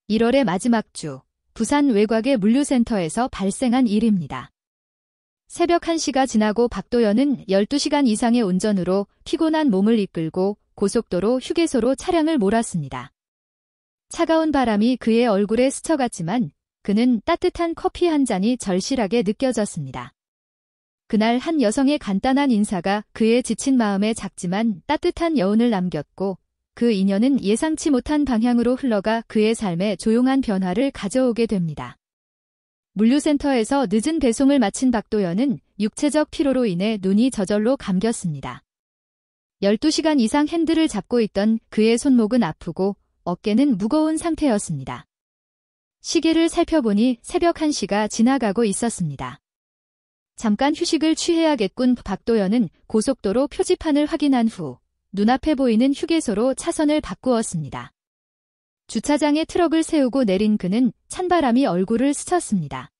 1월의 마지막 주, 부산 외곽의 물류센터에서 발생한 일입니다. 새벽 1시가 지나고 박도연은 12시간 이상의 운전으로 피곤한 몸을 이끌고 고속도로 휴게소로 차량을 몰았습니다. 차가운 바람이 그의 얼굴에 스쳐갔지만 그는 따뜻한 커피 한 잔이 절실하게 느껴졌습니다. 그날 한 여성의 간단한 인사가 그의 지친 마음에 작지만 따뜻한 여운을 남겼고 그 인연은 예상치 못한 방향으로 흘러가 그의 삶에 조용한 변화를 가져오게 됩니다. 물류센터에서 늦은 배송을 마친 박도연은 육체적 피로로 인해 눈이 저절로 감겼습니다. 12시간 이상 핸들을 잡고 있던 그의 손목은 아프고 어깨는 무거운 상태였습니다. 시계를 살펴보니 새벽 1시가 지나가고 있었습니다. 잠깐 휴식을 취해야겠군. 박도연은 고속도로 표지판을 확인한 후 눈앞에 보이는 휴게소로 차선을 바꾸었습니다. 주차장에 트럭을 세우고 내린 그는 찬바람이 얼굴을 스쳤습니다.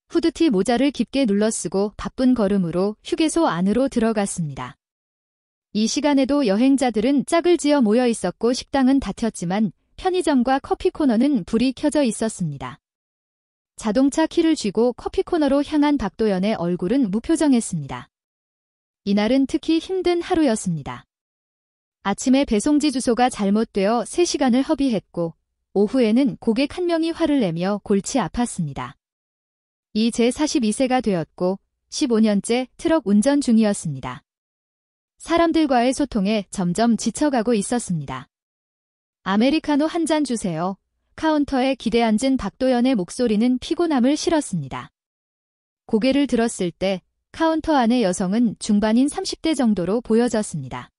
후드티 모자를 깊게 눌러쓰고 바쁜 걸음으로 휴게소 안으로 들어갔습니다. 이 시간에도 여행자들은 짝을 지어 모여 있었고 식당은 닫혔지만 편의점과 커피 코너는 불이 켜져 있었습니다. 자동차 키를 쥐고 커피 코너로 향한 박도연의 얼굴은 무표정했습니다. 이날은 특히 힘든 하루였습니다. 아침에 배송지 주소가 잘못되어 3시간을 허비했고 오후에는 고객 한 명이 화를 내며 골치 아팠습니다. 이제 42세가 되었고 15년째 트럭 운전 중이었습니다. 사람들과의 소통에 점점 지쳐가고 있었습니다. 아메리카노 한 잔 주세요. 카운터에 기대 앉은 박도연의 목소리는 피곤함을 실었습니다. 고개를 들었을 때 카운터 안의 여성은 중반인 30대 정도로 보여졌습니다.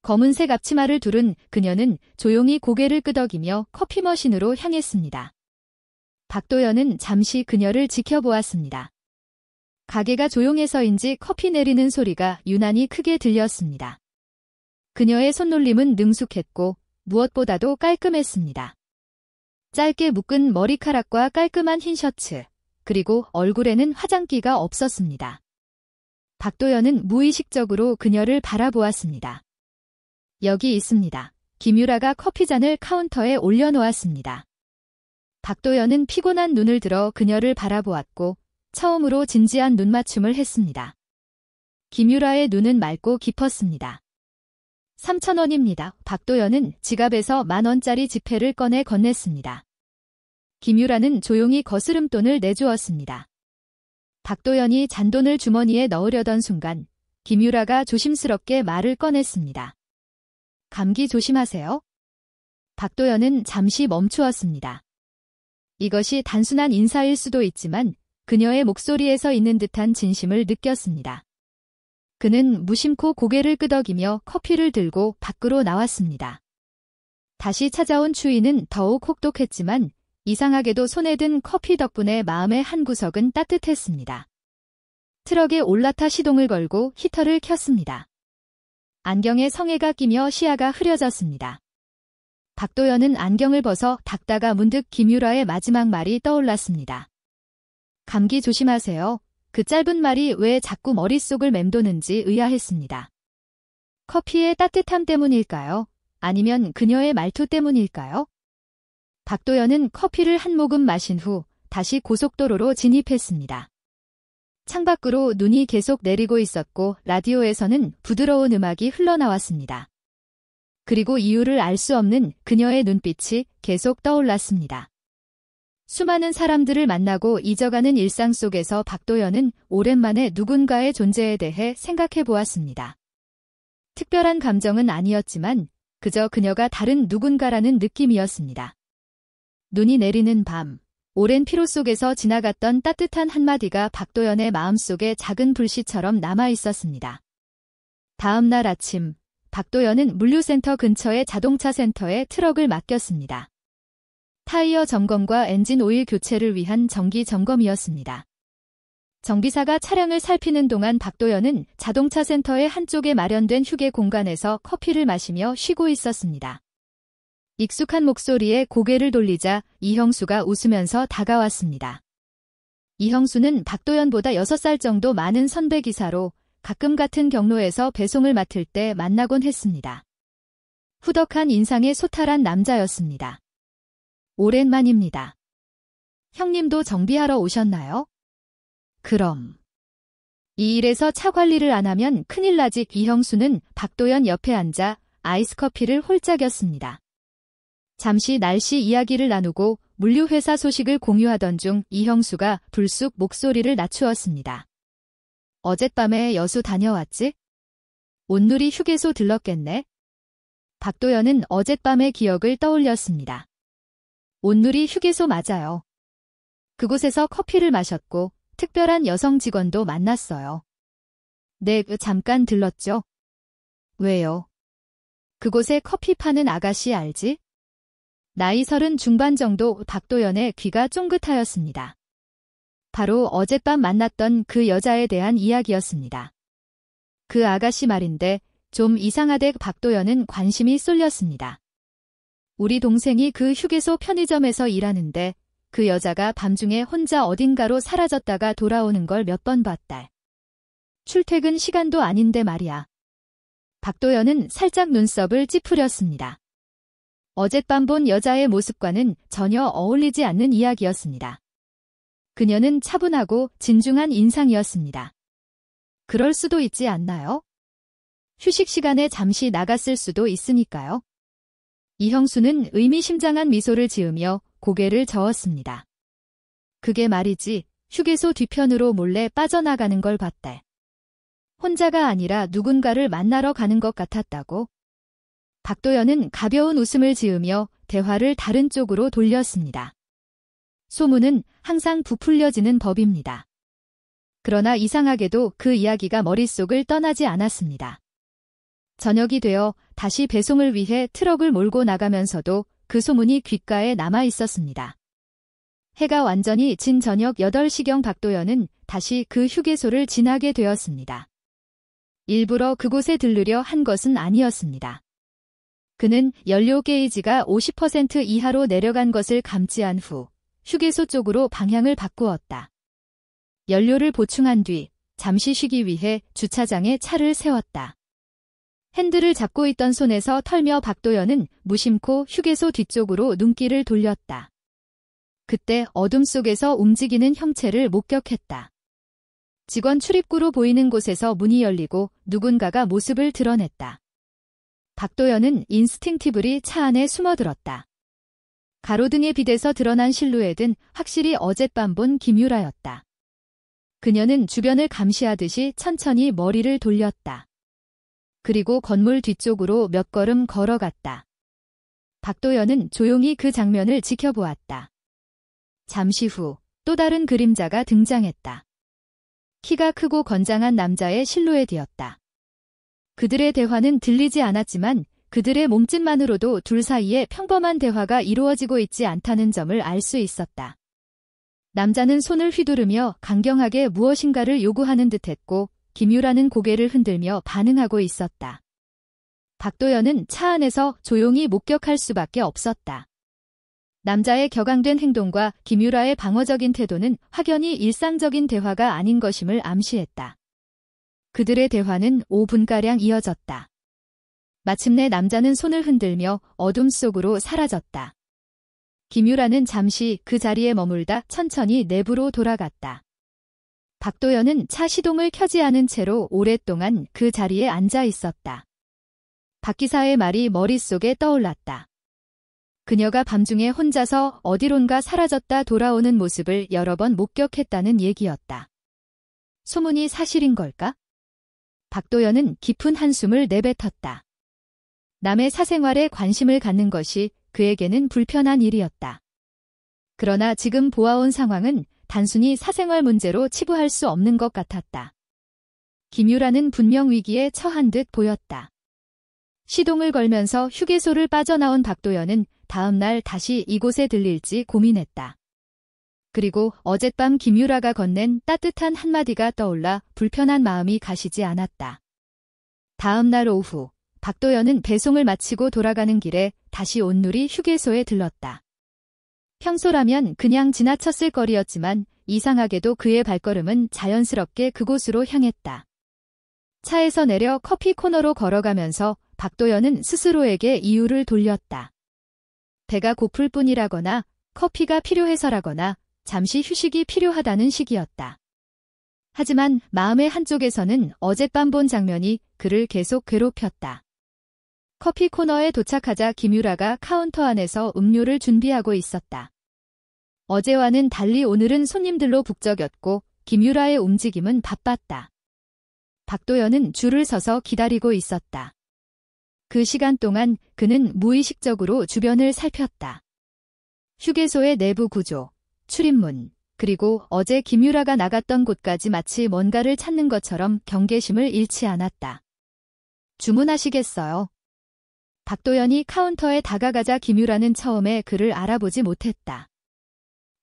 검은색 앞치마를 두른 그녀는 조용히 고개를 끄덕이며 커피 머신으로 향했습니다. 박도연은 잠시 그녀를 지켜보았습니다. 가게가 조용해서인지 커피 내리는 소리가 유난히 크게 들렸습니다. 그녀의 손놀림은 능숙했고 무엇보다도 깔끔했습니다. 짧게 묶은 머리카락과 깔끔한 흰 셔츠, 그리고 얼굴에는 화장기가 없었습니다. 박도연은 무의식적으로 그녀를 바라보았습니다. 여기 있습니다. 김유라가 커피잔을 카운터에 올려놓았습니다. 박도연은 피곤한 눈을 들어 그녀를 바라보았고 처음으로 진지한 눈맞춤을 했습니다. 김유라의 눈은 맑고 깊었습니다. 3,000원입니다. 박도연은 지갑에서 10,000원짜리 지폐를 꺼내 건넸습니다. 김유라는 조용히 거스름돈을 내주었습니다. 박도연이 잔돈을 주머니에 넣으려던 순간 김유라가 조심스럽게 말을 꺼냈습니다. 감기 조심하세요. 박도연은 잠시 멈추었습니다. 이것이 단순한 인사일 수도 있지만 그녀의 목소리에서 있는 듯한 진심을 느꼈습니다. 그는 무심코 고개를 끄덕이며 커피를 들고 밖으로 나왔습니다. 다시 찾아온 추위는 더욱 혹독했지만 이상하게도 손에 든 커피 덕분에 마음의 한 구석은 따뜻했습니다. 트럭에 올라타 시동을 걸고 히터를 켰습니다. 안경에 성에가 끼며 시야가 흐려졌습니다. 박도연은 안경을 벗어 닦다가 문득 김유라의 마지막 말이 떠올랐습니다. 감기 조심하세요. 그 짧은 말이 왜 자꾸 머릿속을 맴도는지 의아했습니다. 커피의 따뜻함 때문일까요? 아니면 그녀의 말투 때문일까요? 박도연은 커피를 한 모금 마신 후 다시 고속도로로 진입했습니다. 창밖으로 눈이 계속 내리고 있었고 라디오에서는 부드러운 음악이 흘러나왔습니다. 그리고 이유를 알 수 없는 그녀의 눈빛이 계속 떠올랐습니다. 수많은 사람들을 만나고 잊어가는 일상 속에서 박도연은 오랜만에 누군가의 존재에 대해 생각해 보았습니다. 특별한 감정은 아니었지만 그저 그녀가 다른 누군가라는 느낌이었습니다. 눈이 내리는 밤, 오랜 피로 속에서 지나갔던 따뜻한 한마디가 박도연의 마음속에 작은 불씨처럼 남아있었습니다. 다음 날 아침, 박도연은 물류센터 근처의 자동차 센터에 트럭을 맡겼습니다. 타이어 점검과 엔진 오일 교체를 위한 정기 점검이었습니다. 정비사가 차량을 살피는 동안 박도연은 자동차 센터의 한쪽에 마련된 휴게 공간에서 커피를 마시며 쉬고 있었습니다. 익숙한 목소리에 고개를 돌리자 이형수가 웃으면서 다가왔습니다. 이형수는 박도연보다 6살 정도 많은 선배 기사로 가끔 같은 경로에서 배송을 맡을 때 만나곤 했습니다. 후덕한 인상의 소탈한 남자였습니다. 오랜만입니다. 형님도 정비하러 오셨나요? 그럼. 이 일에서 차 관리를 안 하면 큰일 나지. 이형수는 박도연 옆에 앉아 아이스커피를 홀짝였습니다. 잠시 날씨 이야기를 나누고 물류회사 소식을 공유하던 중 이형수가 불쑥 목소리를 낮추었습니다. 어젯밤에 여수 다녀왔지? 온누리 휴게소 들렀겠네? 박도연은 어젯밤의 기억을 떠올렸습니다. 온누리 휴게소 맞아요. 그곳에서 커피를 마셨고 특별한 여성 직원도 만났어요. 네, 잠깐 들렀죠. 왜요? 그곳에 커피 파는 아가씨 알지? 나이 30 중반 정도. 박도연의 귀가 쫑긋하였습니다. 바로 어젯밤 만났던 그 여자에 대한 이야기였습니다. 그 아가씨 말인데 좀 이상하대. 박도연은 관심이 쏠렸습니다. 우리 동생이 그 휴게소 편의점에서 일하는데 그 여자가 밤중에 혼자 어딘가로 사라졌다가 돌아오는 걸 몇 번 봤다. 출퇴근 시간도 아닌데 말이야. 박도연은 살짝 눈썹을 찌푸렸습니다. 어젯밤 본 여자의 모습과는 전혀 어울리지 않는 이야기였습니다. 그녀는 차분하고 진중한 인상이었습니다. 그럴 수도 있지 않나요? 휴식 시간에 잠시 나갔을 수도 있으니까요. 이형수는 의미심장한 미소를 지으며 고개를 저었습니다. 그게 말이지, 휴게소 뒤편으로 몰래 빠져나가는 걸 봤대. 혼자가 아니라 누군가를 만나러 가는 것 같았다고. 박도연은 가벼운 웃음을 지으며 대화를 다른 쪽으로 돌렸습니다. 소문은 항상 부풀려지는 법입니다. 그러나 이상하게도 그 이야기가 머릿속을 떠나지 않았습니다. 저녁이 되어 다시 배송을 위해 트럭을 몰고 나가면서도 그 소문이 귓가에 남아 있었습니다. 해가 완전히 진 저녁 8시경 박도연은 다시 그 휴게소를 지나게 되었습니다. 일부러 그곳에 들르려 한 것은 아니었습니다. 그는 연료 게이지가 50% 이하로 내려간 것을 감지한 후 휴게소 쪽으로 방향을 바꾸었다. 연료를 보충한 뒤 잠시 쉬기 위해 주차장에 차를 세웠다. 핸들을 잡고 있던 손에서 털며 박도연은 무심코 휴게소 뒤쪽으로 눈길을 돌렸다. 그때 어둠 속에서 움직이는 형체를 목격했다. 직원 출입구로 보이는 곳에서 문이 열리고 누군가가 모습을 드러냈다. 박도연은 인스팅티브리 차 안에 숨어들었다. 가로등에 비대서 드러난 실루엣은 확실히 어젯밤 본 김유라였다. 그녀는 주변을 감시하듯이 천천히 머리를 돌렸다. 그리고 건물 뒤쪽으로 몇 걸음 걸어갔다. 박도연은 조용히 그 장면을 지켜보았다. 잠시 후 또 다른 그림자가 등장했다. 키가 크고 건장한 남자의 실루엣이었다. 그들의 대화는 들리지 않았지만 그들의 몸짓만으로도 둘 사이에 평범한 대화가 이루어지고 있지 않다는 점을 알 수 있었다. 남자는 손을 휘두르며 강경하게 무엇인가를 요구하는 듯했고 김유라는 고개를 흔들며 반응하고 있었다. 박도연은 차 안에서 조용히 목격할 수밖에 없었다. 남자의 격앙된 행동과 김유라의 방어적인 태도는 확연히 일상적인 대화가 아닌 것임을 암시했다. 그들의 대화는 5분가량 이어졌다. 마침내 남자는 손을 흔들며 어둠 속으로 사라졌다. 김유라는 잠시 그 자리에 머물다 천천히 내부로 돌아갔다. 박도연은 차 시동을 켜지 않은 채로 오랫동안 그 자리에 앉아 있었다. 박 기사의 말이 머릿속에 떠올랐다. 그녀가 밤중에 혼자서 어디론가 사라졌다 돌아오는 모습을 여러 번 목격했다는 얘기였다. 소문이 사실인 걸까? 박도연은 깊은 한숨을 내뱉었다. 남의 사생활에 관심을 갖는 것이 그에게는 불편한 일이었다. 그러나 지금 보아온 상황은 단순히 사생활 문제로 치부할 수 없는 것 같았다. 김유라는 분명 위기에 처한 듯 보였다. 시동을 걸면서 휴게소를 빠져나온 박도연은 다음 날 다시 이곳에 들릴지 고민했다. 그리고 어젯밤 김유라가 건넨 따뜻한 한마디가 떠올라 불편한 마음이 가시지 않았다. 다음 날 오후 박도연은 배송을 마치고 돌아가는 길에 다시 온누리 휴게소에 들렀다. 평소라면 그냥 지나쳤을 거리였지만 이상하게도 그의 발걸음은 자연스럽게 그곳으로 향했다. 차에서 내려 커피 코너로 걸어가면서 박도연은 스스로에게 이유를 돌렸다. 배가 고플 뿐이라거나 커피가 필요해서라거나 잠시 휴식이 필요하다는 시기였다. 하지만 마음의 한쪽에서는 어젯밤 본 장면이 그를 계속 괴롭혔다. 커피 코너에 도착하자 김유라가 카운터 안에서 음료를 준비하고 있었다. 어제와는 달리 오늘은 손님들로 북적였고 김유라의 움직임은 바빴다. 박도연은 줄을 서서 기다리고 있었다. 그 시간 동안 그는 무의식적으로 주변을 살폈다. 휴게소의 내부 구조, 출입문, 그리고 어제 김유라가 나갔던 곳까지 마치 뭔가를 찾는 것처럼 경계심을 잃지 않았다. 주문하시겠어요? 박도연이 카운터에 다가가자 김유라는 처음에 그를 알아보지 못했다.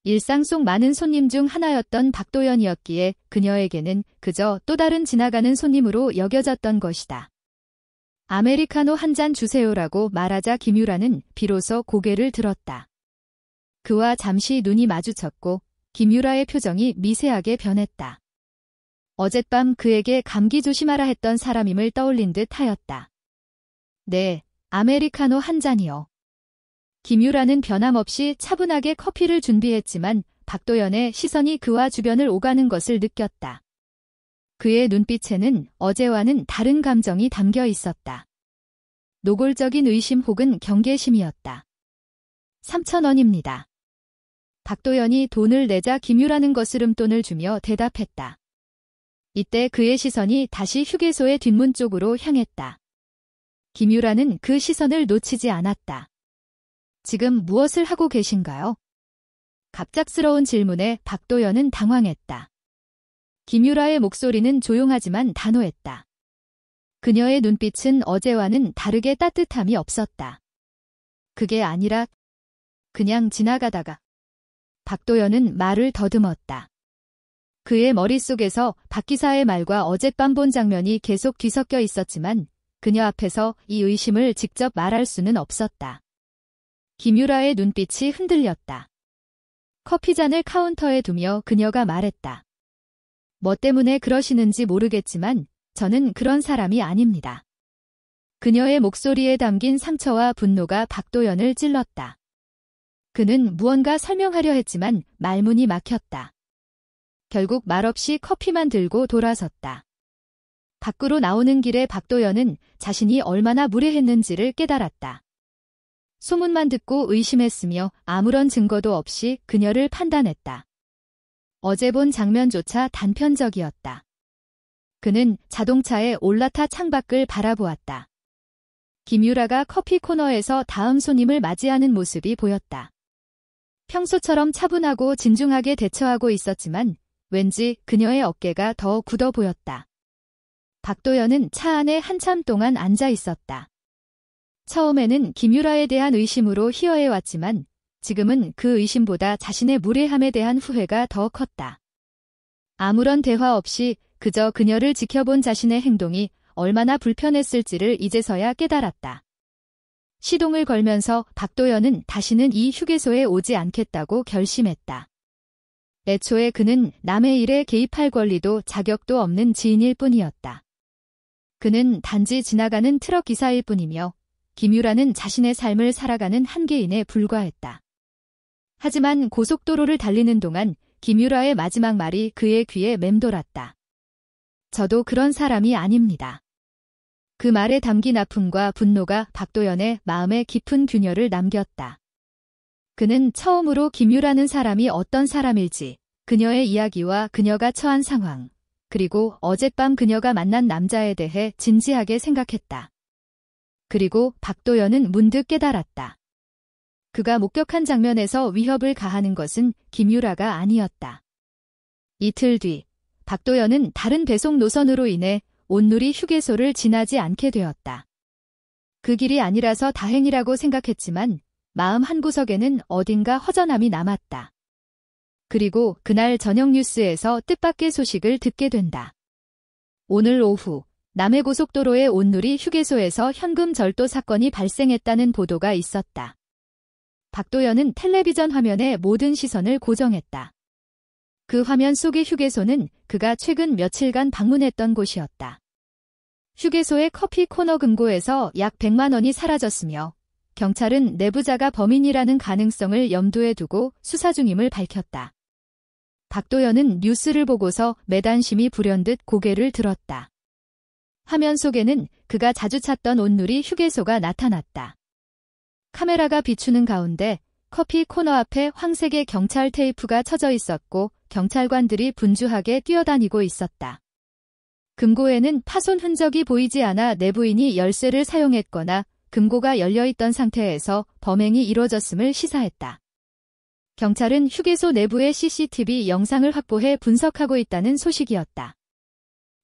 일상 속 많은 손님 중 하나였던 박도연이었기에 그녀에게는 그저 또 다른 지나가는 손님으로 여겨졌던 것이다. 아메리카노 한 잔 주세요라고 말하자 김유라는 비로소 고개를 들었다. 그와 잠시 눈이 마주쳤고 김유라의 표정이 미세하게 변했다. 어젯밤 그에게 감기 조심하라 했던 사람임을 떠올린 듯 하였다. 네, 아메리카노 한 잔이요. 김유라는 변함없이 차분하게 커피를 준비했지만 박도연의 시선이 그와 주변을 오가는 것을 느꼈다. 그의 눈빛에는 어제와는 다른 감정이 담겨 있었다. 노골적인 의심 혹은 경계심이었다. 3,000원입니다. 박도연이 돈을 내자 김유라는 거스름돈을 주며 대답했다. 이때 그의 시선이 다시 휴게소의 뒷문 쪽으로 향했다. 김유라는 그 시선을 놓치지 않았다. 지금 무엇을 하고 계신가요? 갑작스러운 질문에 박도연은 당황했다. 김유라의 목소리는 조용하지만 단호했다. 그녀의 눈빛은 어제와는 다르게 따뜻함이 없었다. 그게 아니라 그냥 지나가다가. 박도연은 말을 더듬었다. 그의 머릿속에서 박 기사의 말과 어젯밤 본 장면이 계속 뒤섞여 있었지만 그녀 앞에서 이 의심을 직접 말할 수는 없었다. 김유라의 눈빛이 흔들렸다. 커피잔을 카운터에 두며 그녀가 말했다. 뭐 때문에 그러시는지 모르겠지만 저는 그런 사람이 아닙니다. 그녀의 목소리에 담긴 상처와 분노가 박도연을 찔렀다. 그는 무언가 설명하려 했지만 말문이 막혔다. 결국 말없이 커피만 들고 돌아섰다. 밖으로 나오는 길에 박도연은 자신이 얼마나 무례했는지를 깨달았다. 소문만 듣고 의심했으며 아무런 증거도 없이 그녀를 판단했다. 어제 본 장면조차 단편적이었다. 그는 자동차에 올라타 창밖을 바라보았다. 김유라가 커피 코너에서 다음 손님을 맞이하는 모습이 보였다. 평소처럼 차분하고 진중하게 대처하고 있었지만 왠지 그녀의 어깨가 더 굳어 보였다. 박도연은 차 안에 한참 동안 앉아 있었다. 처음에는 김유라에 대한 의심으로 희어해왔지만 지금은 그 의심보다 자신의 무례함에 대한 후회가 더 컸다. 아무런 대화 없이 그저 그녀를 지켜본 자신의 행동이 얼마나 불편했을지를 이제서야 깨달았다. 시동을 걸면서 박도연은 다시는 이 휴게소에 오지 않겠다고 결심했다. 애초에 그는 남의 일에 개입할 권리도 자격도 없는 지인일 뿐이었다. 그는 단지 지나가는 트럭 기사일 뿐이며 김유라는 자신의 삶을 살아가는 한계인에 불과했다. 하지만 고속도로를 달리는 동안 김유라의 마지막 말이 그의 귀에 맴돌았다. 저도 그런 사람이 아닙니다. 그 말에 담긴 아픔과 분노가 박도연의 마음에 깊은 균열을 남겼다. 그는 처음으로 김유라는 사람이 어떤 사람일지, 그녀의 이야기와 그녀가 처한 상황, 그리고 어젯밤 그녀가 만난 남자에 대해 진지하게 생각했다. 그리고 박도연은 문득 깨달았다. 그가 목격한 장면에서 위협을 가하는 것은 김유라가 아니었다. 이틀 뒤, 박도연은 다른 배송 노선으로 인해 온누리 휴게소를 지나지 않게 되었다. 그 길이 아니라서 다행이라고 생각했지만 마음 한구석에는 어딘가 허전함이 남았다. 그리고 그날 저녁 뉴스에서 뜻밖의 소식을 듣게 된다. 오늘 오후 남해고속도로의 온누리 휴게소에서 현금 절도 사건이 발생했다는 보도가 있었다. 박도연은 텔레비전 화면에 모든 시선을 고정했다. 그 화면 속의 휴게소는 그가 최근 며칠간 방문했던 곳이었다. 휴게소의 커피 코너 금고에서 약 100만 원이 사라졌으며 경찰은 내부자가 범인이라는 가능성을 염두에 두고 수사 중임을 밝혔다. 박도연은 뉴스를 보고서 매단심이 불현듯 고개를 들었다. 화면 속에는 그가 자주 찾던 온누리 휴게소가 나타났다. 카메라가 비추는 가운데 커피 코너 앞에 황색의 경찰 테이프가 쳐져 있었고 경찰관들이 분주하게 뛰어다니고 있었다. 금고에는 파손 흔적이 보이지 않아 내부인이 열쇠를 사용했거나 금고가 열려있던 상태에서 범행이 이뤄졌음을 시사했다. 경찰은 휴게소 내부의 CCTV 영상을 확보해 분석하고 있다는 소식이었다.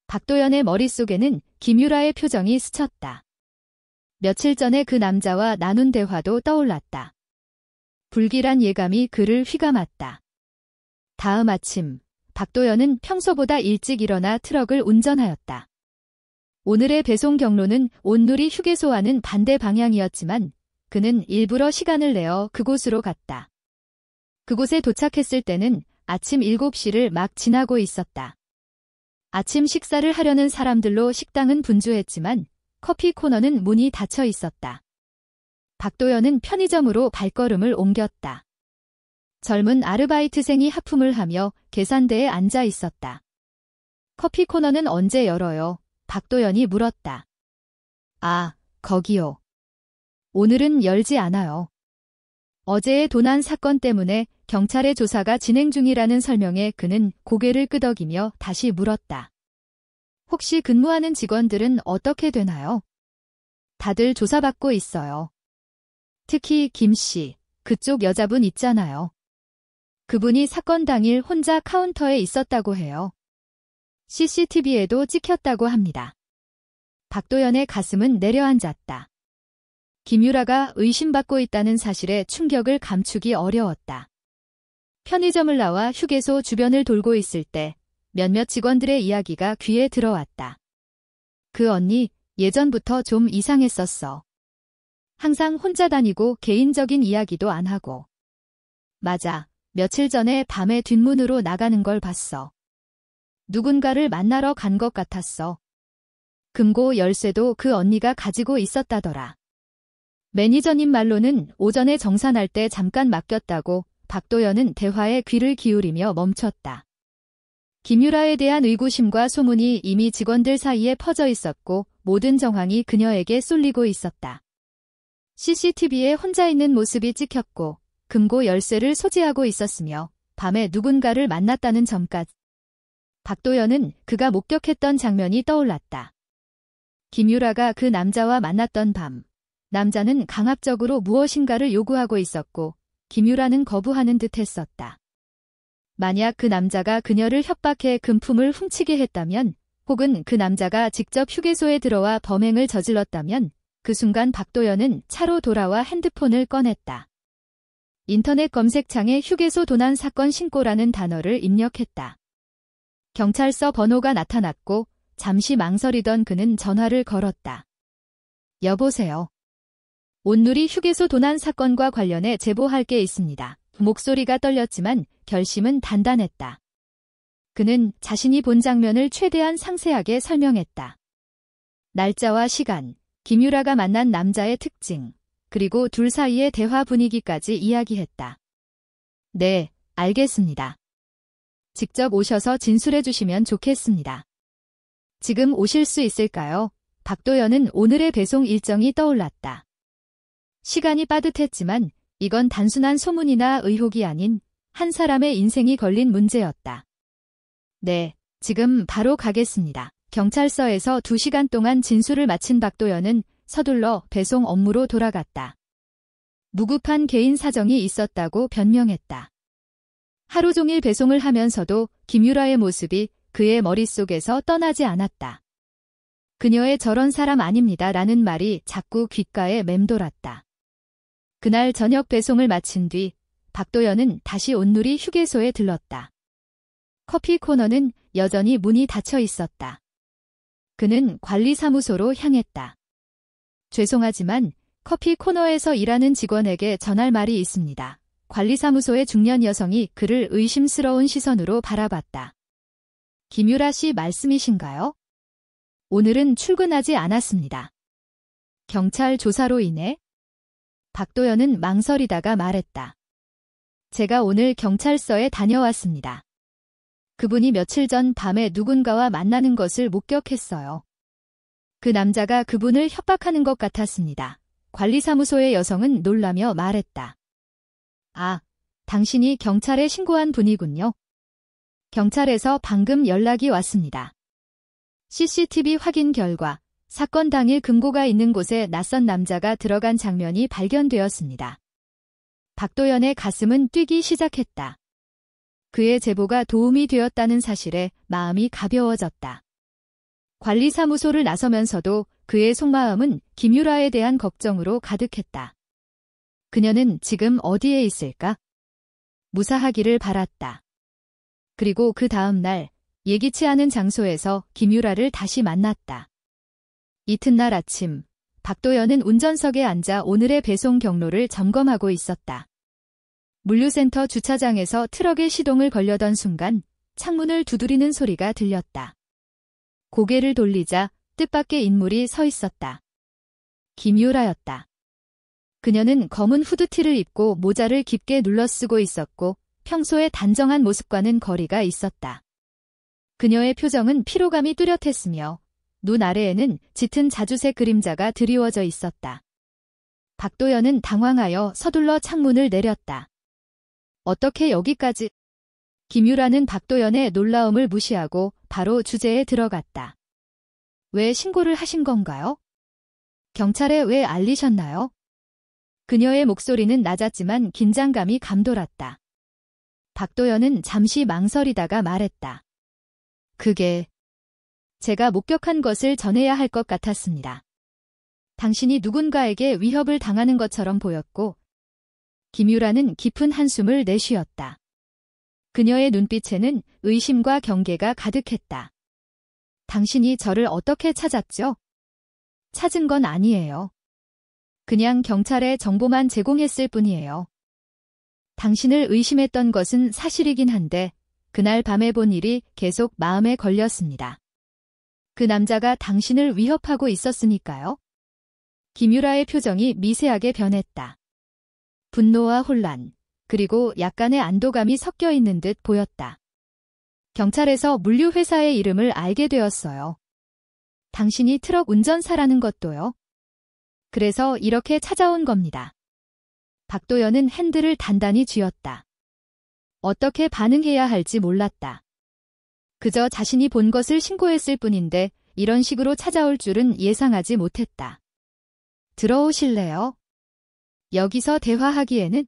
박도연의 머릿속에는 김유라의 표정이 스쳤다. 며칠 전에 그 남자와 나눈 대화도 떠올랐다. 불길한 예감이 그를 휘감았다. 다음 아침, 박도연은 평소보다 일찍 일어나 트럭을 운전하였다. 오늘의 배송 경로는 온누리 휴게소와는 반대 방향이었지만 그는 일부러 시간을 내어 그곳으로 갔다. 그곳에 도착했을 때는 아침 7시를 막 지나고 있었다. 아침 식사를 하려는 사람들로 식당은 분주했지만 커피 코너는 문이 닫혀 있었다. 박도연은 편의점으로 발걸음을 옮겼다. 젊은 아르바이트생이 하품을 하며 계산대에 앉아 있었다. 커피 코너는 언제 열어요? 박도연이 물었다. 아, 거기요. 오늘은 열지 않아요. 어제의 도난 사건 때문에 경찰의 조사가 진행 중이라는 설명에 그는 고개를 끄덕이며 다시 물었다. 혹시 근무하는 직원들은 어떻게 되나요? 다들 조사받고 있어요. 특히 김 씨, 그쪽 여자분 있잖아요. 그분이 사건 당일 혼자 카운터에 있었다고 해요. CCTV에도 찍혔다고 합니다. 박도연의 가슴은 내려앉았다. 김유라가 의심받고 있다는 사실에 충격을 감추기 어려웠다. 편의점을 나와 휴게소 주변을 돌고 있을 때 몇몇 직원들의 이야기가 귀에 들어왔다. 그 언니 예전부터 좀 이상했었어. 항상 혼자 다니고 개인적인 이야기도 안 하고. 맞아. 며칠 전에 밤에 뒷문으로 나가는 걸 봤어. 누군가를 만나러 간 것 같았어. 금고 열쇠도 그 언니가 가지고 있었다더라. 매니저님 말로는 오전에 정산할 때 잠깐 맡겼다고. 박도연은 대화에 귀를 기울이며 멈췄다. 김유라에 대한 의구심과 소문이 이미 직원들 사이에 퍼져 있었고 모든 정황이 그녀에게 쏠리고 있었다. CCTV에 혼자 있는 모습이 찍혔고 금고 열쇠를 소지하고 있었으며 밤에 누군가를 만났다는 점까지. 박도연은 그가 목격했던 장면이 떠올랐다. 김유라가 그 남자와 만났던 밤, 남자는 강압적으로 무엇인가를 요구하고 있었고 김유라는 거부하는 듯 했었다. 만약 그 남자가 그녀를 협박해 금품을 훔치게 했다면 혹은 그 남자가 직접 휴게소에 들어와 범행을 저질렀다면 그 순간 박도연은 차로 돌아와 핸드폰을 꺼냈다. 인터넷 검색창에 휴게소 도난 사건 신고라는 단어를 입력했다. 경찰서 번호가 나타났고 잠시 망설이던 그는 전화를 걸었다. 여보세요. 온누리 휴게소 도난 사건과 관련해 제보할 게 있습니다. 목소리가 떨렸지만 결심은 단단했다. 그는 자신이 본 장면을 최대한 상세하게 설명했다. 날짜와 시간, 김유라가 만난 남자의 특징, 그리고 둘 사이의 대화 분위기까지 이야기했다. 네, 알겠습니다. 직접 오셔서 진술해 주시면 좋겠습니다. 지금 오실 수 있을까요? 박도연은 오늘의 배송 일정이 떠올랐다. 시간이 빠듯했지만 이건 단순한 소문이나 의혹이 아닌 한 사람의 인생이 걸린 문제였다. 네, 지금 바로 가겠습니다. 경찰서에서 2시간 동안 진술을 마친 박도연은 서둘러 배송 업무로 돌아갔다. 무급한 개인 사정이 있었다고 변명했다. 하루 종일 배송을 하면서도 김유라의 모습이 그의 머릿속에서 떠나지 않았다. 그녀의 저런 사람 아닙니다 라는 말이 자꾸 귓가에 맴돌았다. 그날 저녁 배송을 마친 뒤 박도연은 다시 온누리 휴게소에 들렀다. 커피 코너는 여전히 문이 닫혀 있었다. 그는 관리사무소로 향했다. 죄송하지만 커피 코너에서 일하는 직원에게 전할 말이 있습니다. 관리사무소의 중년 여성이 그를 의심스러운 시선으로 바라봤다. 김유라 씨 말씀이신가요? 오늘은 출근하지 않았습니다. 경찰 조사로 인해? 박도연은 망설이다가 말했다. 제가 오늘 경찰서에 다녀왔습니다. 그분이 며칠 전 밤에 누군가와 만나는 것을 목격했어요. 그 남자가 그분을 협박하는 것 같았습니다. 관리사무소의 여성은 놀라며 말했다. 아, 당신이 경찰에 신고한 분이군요. 경찰에서 방금 연락이 왔습니다. CCTV 확인 결과 사건 당일 금고가 있는 곳에 낯선 남자가 들어간 장면이 발견되었습니다. 박도연의 가슴은 뛰기 시작했다. 그의 제보가 도움이 되었다는 사실에 마음이 가벼워졌다. 관리사무소를 나서면서도 그의 속마음은 김유라에 대한 걱정으로 가득했다. 그녀는 지금 어디에 있을까? 무사하기를 바랐다. 그리고 그 다음 날 예기치 않은 장소에서 김유라를 다시 만났다. 이튿날 아침, 박도연은 운전석에 앉아 오늘의 배송 경로를 점검하고 있었다. 물류센터 주차장에서 트럭의 시동을 걸려던 순간 창문을 두드리는 소리가 들렸다. 고개를 돌리자 뜻밖의 인물이 서 있었다. 김유라였다. 그녀는 검은 후드티를 입고 모자를 깊게 눌러쓰고 있었고 평소의 단정한 모습과는 거리가 있었다. 그녀의 표정은 피로감이 뚜렷했으며 눈 아래에는 짙은 자주색 그림자가 드리워져 있었다. 박도연은 당황하여 서둘러 창문을 내렸다. 어떻게 여기까지? 김유라는 박도연의 놀라움을 무시하고 바로 주제에 들어갔다. 왜 신고를 하신 건가요? 경찰에 왜 알리셨나요? 그녀의 목소리는 낮았지만 긴장감이 감돌았다. 박도연은 잠시 망설이다가 말했다. 그게 제가 목격한 것을 전해야 할 것 같았습니다. 당신이 누군가에게 위협을 당하는 것처럼 보였고 김유라는 깊은 한숨을 내쉬었다. 그녀의 눈빛에는 의심과 경계가 가득했다. 당신이 저를 어떻게 찾았죠? 찾은 건 아니에요. 그냥 경찰에 정보만 제공했을 뿐이에요. 당신을 의심했던 것은 사실이긴 한데 그날 밤에 본 일이 계속 마음에 걸렸습니다. 그 남자가 당신을 위협하고 있었으니까요. 김유라의 표정이 미세하게 변했다. 분노와 혼란, 그리고 약간의 안도감이 섞여 있는 듯 보였다. 경찰에서 물류회사의 이름을 알게 되었어요. 당신이 트럭 운전사라는 것도요. 그래서 이렇게 찾아온 겁니다. 박도연은 핸들을 단단히 쥐었다. 어떻게 반응해야 할지 몰랐다. 그저 자신이 본 것을 신고했을 뿐인데 이런 식으로 찾아올 줄은 예상하지 못했다. 들어오실래요? 여기서 대화하기에는?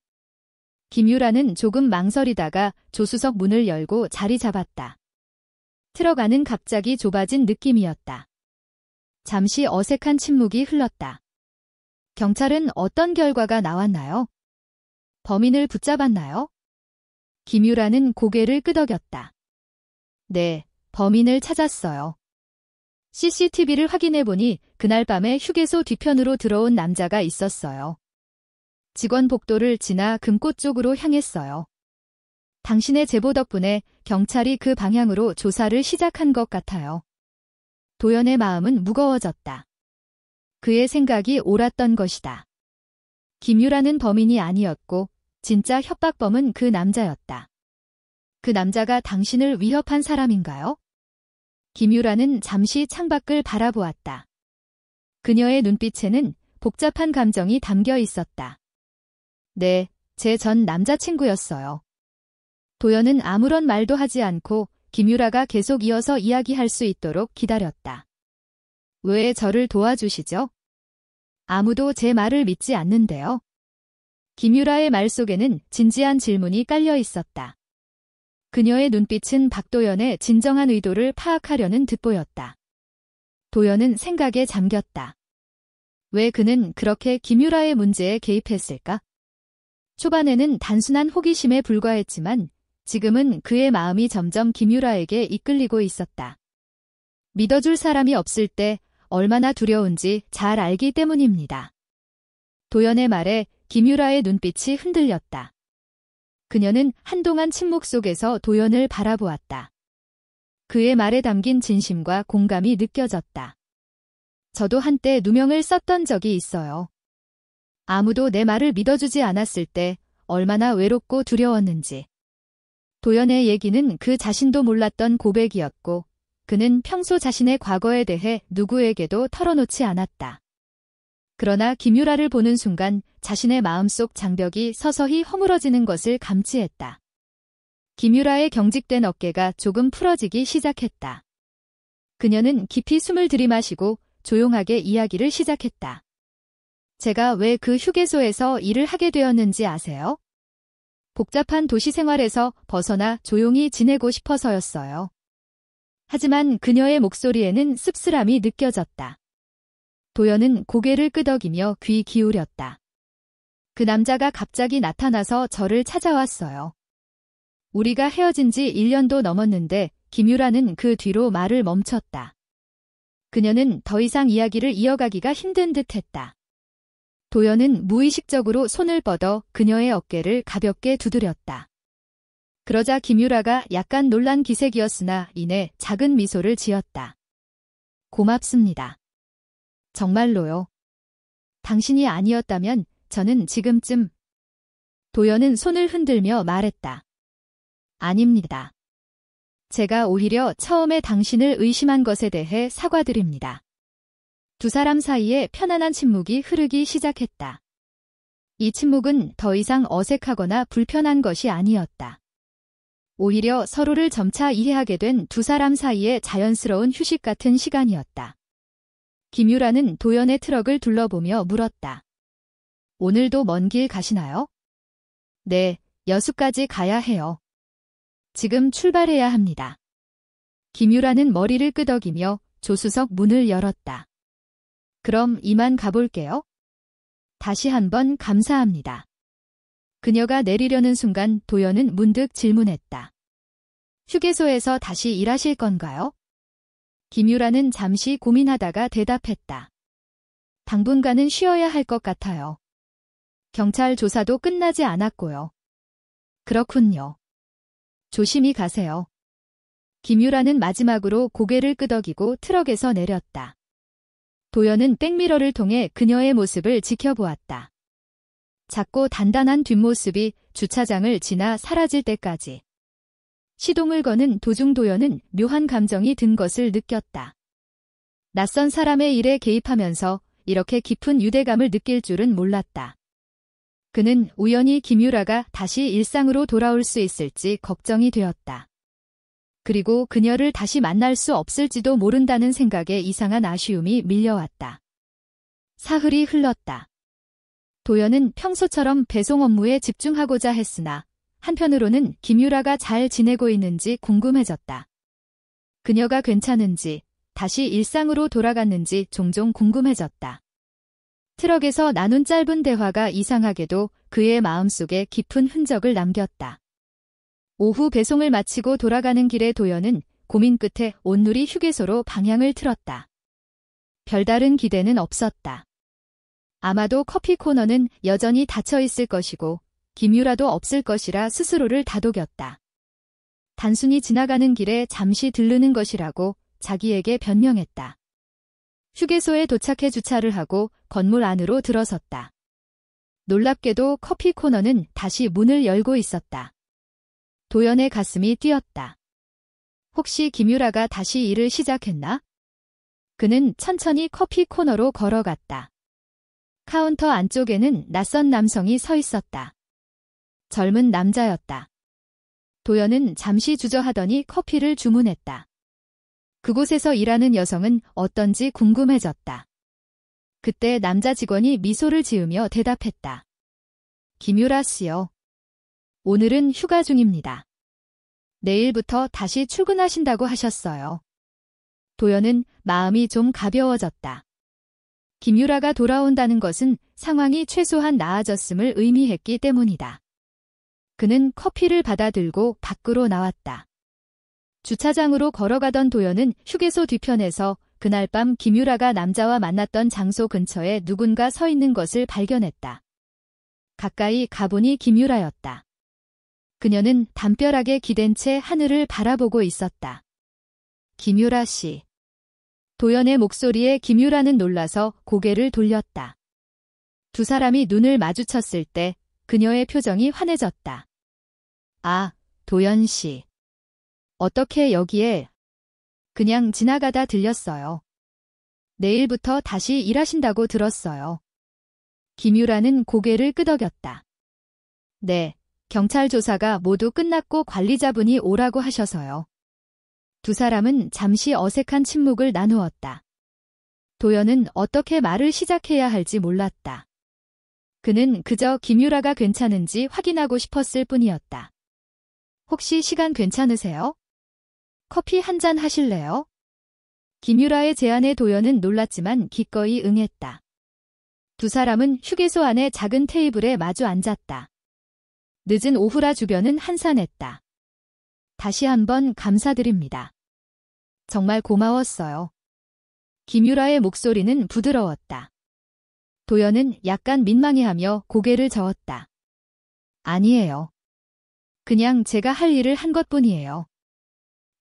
김유라는 조금 망설이다가 조수석 문을 열고 자리 잡았다. 트럭 안은 갑자기 좁아진 느낌이었다. 잠시 어색한 침묵이 흘렀다. 경찰은 어떤 결과가 나왔나요? 범인을 붙잡았나요? 김유라는 고개를 끄덕였다. 네, 범인을 찾았어요. CCTV를 확인해보니 그날 밤에 휴게소 뒤편으로 들어온 남자가 있었어요. 직원 복도를 지나 금꽃 쪽으로 향했어요. 당신의 제보 덕분에 경찰이 그 방향으로 조사를 시작한 것 같아요. 도연의 마음은 무거워졌다. 그의 생각이 옳았던 것이다. 김유라는 범인이 아니었고 진짜 협박범은 그 남자였다. 그 남자가 당신을 위협한 사람인가요? 김유라는 잠시 창밖을 바라보았다. 그녀의 눈빛에는 복잡한 감정이 담겨 있었다. 네, 제 전 남자친구였어요. 도연은 아무런 말도 하지 않고 김유라가 계속 이어서 이야기할 수 있도록 기다렸다. 왜 저를 도와주시죠? 아무도 제 말을 믿지 않는데요. 김유라의 말 속에는 진지한 질문이 깔려 있었다. 그녀의 눈빛은 박도연의 진정한 의도를 파악하려는 듯 보였다. 도연은 생각에 잠겼다. 왜 그는 그렇게 김유라의 문제에 개입했을까? 초반에는 단순한 호기심에 불과했지만 지금은 그의 마음이 점점 김유라에게 이끌리고 있었다. 믿어줄 사람이 없을 때 얼마나 두려운지 잘 알기 때문입니다. 도연의 말에 김유라의 눈빛이 흔들렸다. 그녀는 한동안 침묵 속에서 도연을 바라보았다. 그의 말에 담긴 진심과 공감이 느껴졌다. 저도 한때 누명을 썼던 적이 있어요. 아무도 내 말을 믿어주지 않았을 때 얼마나 외롭고 두려웠는지. 도연의 얘기는 그 자신도 몰랐던 고백이었고 그는 평소 자신의 과거에 대해 누구에게도 털어놓지 않았다. 그러나 김유라를 보는 순간 자신의 마음속 장벽이 서서히 허물어지는 것을 감지했다. 김유라의 경직된 어깨가 조금 풀어지기 시작했다. 그녀는 깊이 숨을 들이마시고 조용하게 이야기를 시작했다. 제가 왜 그 휴게소에서 일을 하게 되었는지 아세요? 복잡한 도시 생활에서 벗어나 조용히 지내고 싶어서였어요. 하지만 그녀의 목소리에는 씁쓸함이 느껴졌다. 도연은 고개를 끄덕이며 귀 기울였다. 그 남자가 갑자기 나타나서 저를 찾아왔어요. 우리가 헤어진 지 1년도 넘었는데 김유라는 그 뒤로 말을 멈췄다. 그녀는 더 이상 이야기를 이어가기가 힘든 듯했다. 도연은 무의식적으로 손을 뻗어 그녀의 어깨를 가볍게 두드렸다. 그러자 김유라가 약간 놀란 기색이었으나 이내 작은 미소를 지었다. 고맙습니다. 정말로요. 당신이 아니었다면 저는 지금쯤... 도연은 손을 흔들며 말했다. 아닙니다. 제가 오히려 처음에 당신을 의심한 것에 대해 사과드립니다. 두 사람 사이에 편안한 침묵이 흐르기 시작했다. 이 침묵은 더 이상 어색하거나 불편한 것이 아니었다. 오히려 서로를 점차 이해하게 된 두 사람 사이의 자연스러운 휴식 같은 시간이었다. 김유라는 도연의 트럭을 둘러보며 물었다. 오늘도 먼 길 가시나요? 네, 여수까지 가야 해요. 지금 출발해야 합니다. 김유라는 머리를 끄덕이며 조수석 문을 열었다. 그럼 이만 가볼게요. 다시 한번 감사합니다. 그녀가 내리려는 순간 도연은 문득 질문했다. 휴게소에서 다시 일하실 건가요? 김유라는 잠시 고민하다가 대답했다. 당분간은 쉬어야 할 것 같아요. 경찰 조사도 끝나지 않았고요. 그렇군요. 조심히 가세요. 김유라는 마지막으로 고개를 끄덕이고 트럭에서 내렸다. 도연은 백미러를 통해 그녀의 모습을 지켜보았다. 작고 단단한 뒷모습이 주차장을 지나 사라질 때까지. 시동을 거는 도중 도연은 묘한 감정이 든 것을 느꼈다. 낯선 사람의 일에 개입하면서 이렇게 깊은 유대감을 느낄 줄은 몰랐다. 그는 우연히 김유라가 다시 일상으로 돌아올 수 있을지 걱정이 되었다. 그리고 그녀를 다시 만날 수 없을지도 모른다는 생각에 이상한 아쉬움이 밀려왔다. 사흘이 흘렀다. 도연은 평소처럼 배송 업무에 집중하고자 했으나 한편으로는 김유라가 잘 지내고 있는지 궁금해졌다. 그녀가 괜찮은지, 다시 일상으로 돌아갔는지 종종 궁금해졌다. 트럭에서 나눈 짧은 대화가 이상하게도 그의 마음속에 깊은 흔적을 남겼다. 오후 배송을 마치고 돌아가는 길에 도연은 고민 끝에 온누리 휴게소로 방향을 틀었다. 별다른 기대는 없었다. 아마도 커피 코너는 여전히 닫혀 있을 것이고 김유라도 없을 것이라 스스로를 다독였다. 단순히 지나가는 길에 잠시 들르는 것이라고 자기에게 변명했다. 휴게소에 도착해 주차를 하고 건물 안으로 들어섰다. 놀랍게도 커피 코너는 다시 문을 열고 있었다. 도연의 가슴이 뛰었다. 혹시 김유라가 다시 일을 시작했나? 그는 천천히 커피 코너로 걸어갔다. 카운터 안쪽에는 낯선 남성이 서 있었다. 젊은 남자였다. 도연은 잠시 주저하더니 커피를 주문했다. 그곳에서 일하는 여성은 어떤지 궁금해졌다. 그때 남자 직원이 미소를 지으며 대답했다. 김유라 씨요. 오늘은 휴가 중입니다. 내일부터 다시 출근하신다고 하셨어요. 도연은 마음이 좀 가벼워졌다. 김유라가 돌아온다는 것은 상황이 최소한 나아졌음을 의미했기 때문이다. 그는 커피를 받아들고 밖으로 나왔다. 주차장으로 걸어가던 도연은 휴게소 뒤편에서 그날 밤 김유라가 남자와 만났던 장소 근처에 누군가 서 있는 것을 발견했다. 가까이 가보니 김유라였다. 그녀는 담벼락에 기댄 채 하늘을 바라보고 있었다. 김유라 씨. 도연의 목소리에 김유라는 놀라서 고개를 돌렸다. 두 사람이 눈을 마주쳤을 때 그녀의 표정이 환해졌다. 아, 도연 씨. 어떻게 여기에? 그냥 지나가다 들렸어요. 내일부터 다시 일하신다고 들었어요. 김유라는 고개를 끄덕였다. 네, 경찰 조사가 모두 끝났고 관리자분이 오라고 하셔서요. 두 사람은 잠시 어색한 침묵을 나누었다. 도연은 어떻게 말을 시작해야 할지 몰랐다. 그는 그저 김유라가 괜찮은지 확인하고 싶었을 뿐이었다. 혹시 시간 괜찮으세요? 커피 한 잔 하실래요? 김유라의 제안에 도연은 놀랐지만 기꺼이 응했다. 두 사람은 휴게소 안의 작은 테이블에 마주 앉았다. 늦은 오후라 주변은 한산했다. 다시 한번 감사드립니다. 정말 고마웠어요. 김유라의 목소리는 부드러웠다. 도연은 약간 민망해하며 고개를 저었다. 아니에요. 그냥 제가 할 일을 한 것뿐이에요.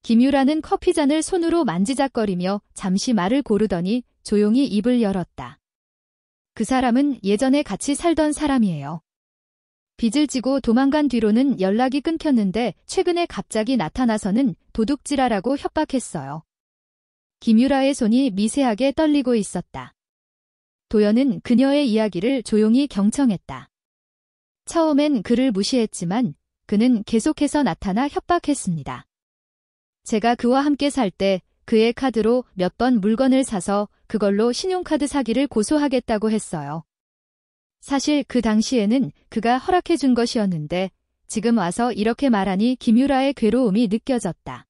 김유라는 커피잔을 손으로 만지작거리며 잠시 말을 고르더니 조용히 입을 열었다. 그 사람은 예전에 같이 살던 사람이에요. 빚을 지고 도망간 뒤로는 연락이 끊겼는데 최근에 갑자기 나타나서는 도둑질하라고 협박했어요. 김유라의 손이 미세하게 떨리고 있었다. 도연은 그녀의 이야기를 조용히 경청했다. 처음엔 그를 무시했지만 그는 계속해서 나타나 협박했습니다. 제가 그와 함께 살 때 그의 카드로 몇 번 물건을 사서 그걸로 신용카드 사기를 고소하겠다고 했어요. 사실 그 당시에는 그가 허락해준 것이었는데 지금 와서 이렇게 말하니 김유라의 괴로움이 느껴졌다.